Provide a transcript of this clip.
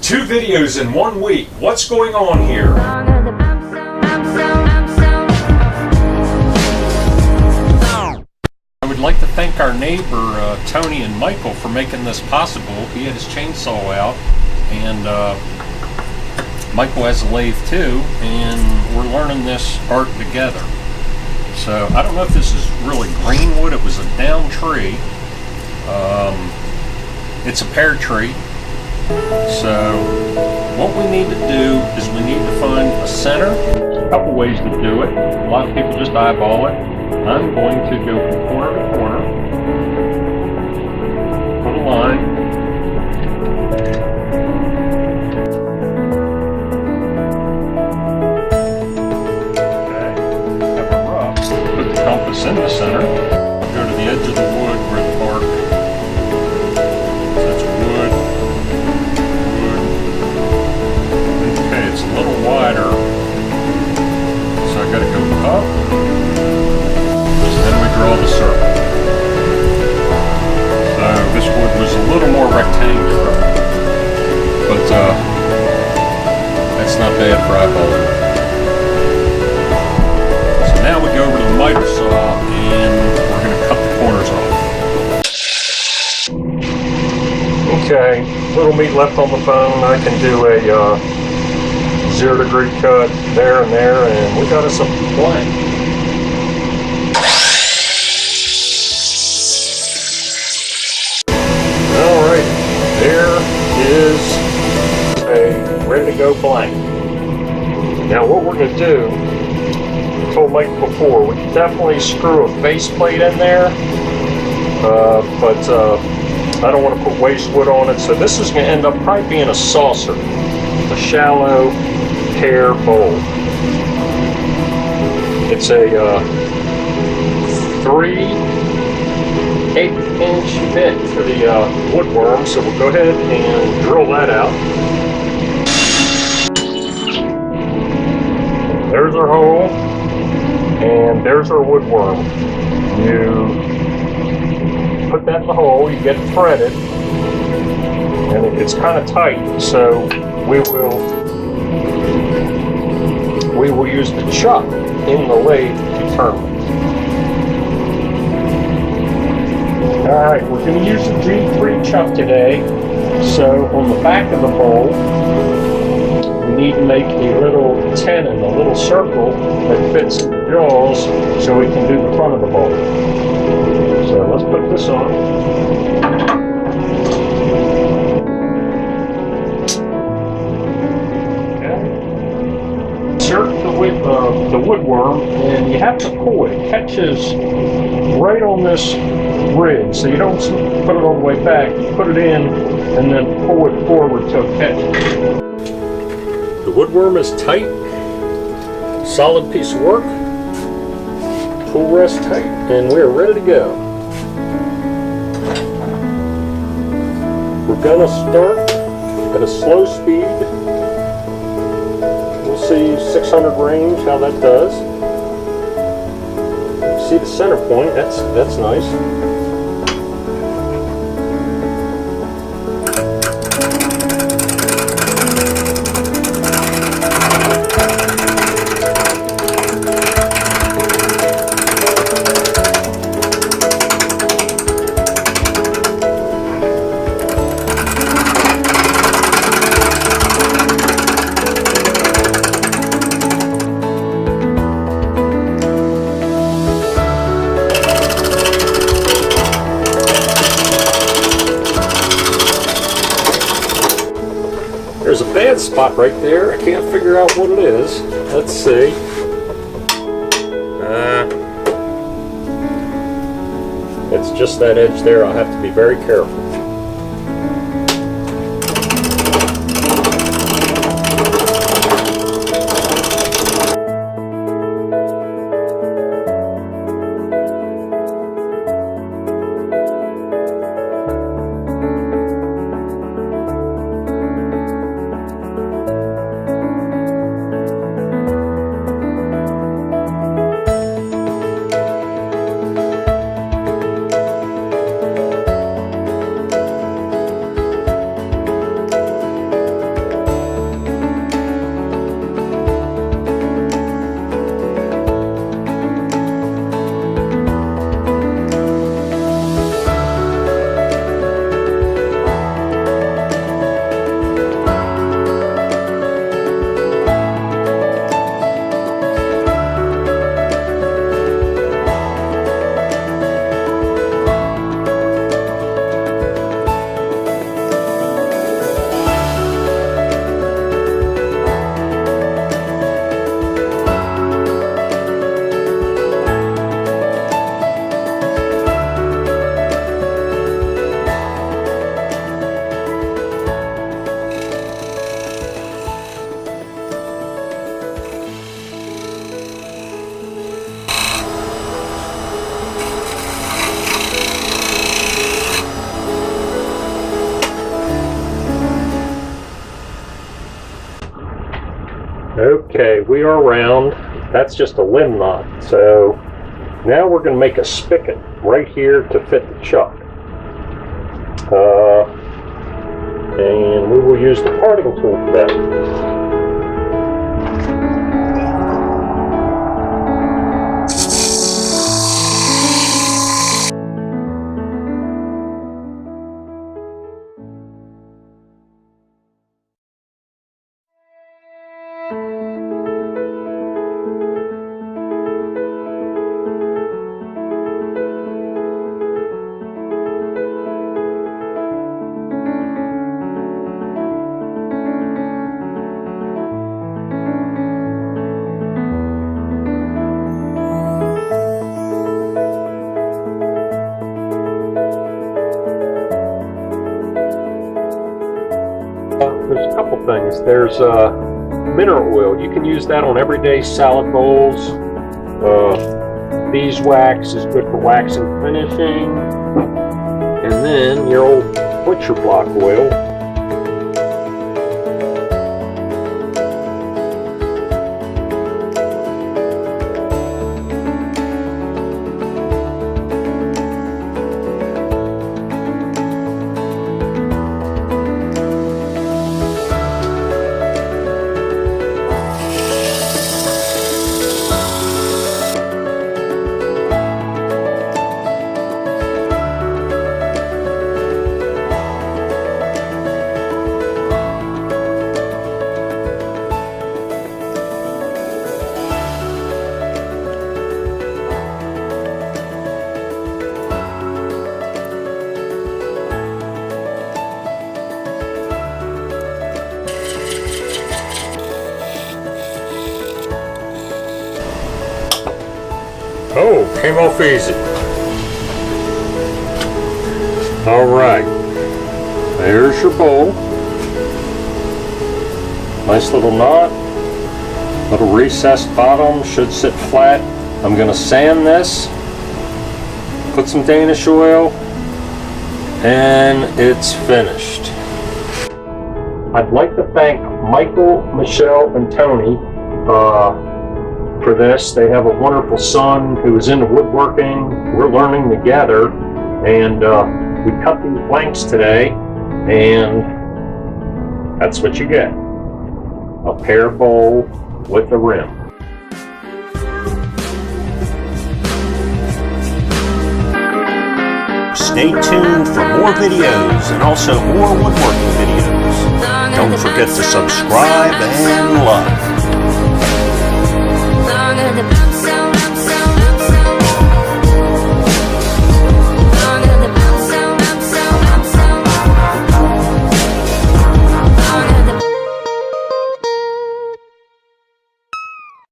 2 videos in 1 week. What's going on here? I would like to thank our neighbor Tony and Michael for making this possible. He had his chainsaw out, and Michael has a lathe too, and we're learning this art together. So I don't know if this is really green wood. It was a down tree. It's a pear tree. So what we need to do is we need to find a center. There's a couple ways to do it. A lot of people just eyeball it. I'm going to go from corner to corner, put a line, okay, have a rough, put the compass in the center, go to the edge of the wood where the bark, so that's wood, okay, it's a little wider, so I got to go up. Then we draw the circle. So this wood was a little more rectangular, but that's not bad for eyeballing. So now we go over to the miter saw and we're going to cut the corners off. Okay, little meat left on the bone. I can do a 0-degree cut there and there, and we got us a blank. There is a ready-to-go blank. Now what we're going to do, I told Mike before, we can definitely screw a face plate in there, but I don't want to put waste wood on it, so this is going to end up probably being a saucer, a shallow pear bowl. It's a 3/8-inch bit for the woodworm, so we'll go ahead and drill that out. There's our hole, and there's our woodworm. You put that in the hole, you get it threaded, and it's kind of tight, so we will use the chuck in the lathe to determine. Alright, we're going to use the G3 chuck today, so on the back of the bowl, we need to make a little tenon, a little circle that fits in the jaws so we can do the front of the bowl. So let's put this on. Okay. Insert the woodworm, and you have to pull it. It catches right on this rig, so you don't put it all the way back, you put it in and then pull it forward till it catches. The woodworm is tight, solid piece of work, pull rest tight, and we're ready to go. We're gonna start at a slow speed. We'll see 600 range, how that does. See the center point, that's nice. There's a bad spot right there. I can't figure out what it is. Let's see. It's just that edge there. I'll have to be very careful. Okay, we are round. That's just a limb knot. So now we're going to make a spigot right here to fit the chuck. And we will use the parting tool for that. There's a couple things. There's mineral oil. You can use that on everyday salad bowls. Beeswax is good for waxing finishing. And then your old butcher block oil. Oh, came off easy. All right, there's your bowl. Nice little knot, little recessed bottom, should sit flat. I'm gonna sand this, put some Danish oil, and it's finished. I'd like to thank Michael, Michelle, and Tony for this. They have a wonderful son who is into woodworking. We're learning together, and we cut these blanks today, and that's what you get. A pear bowl with a rim. Stay tuned for more videos and also more woodworking videos. Don't forget to subscribe and like.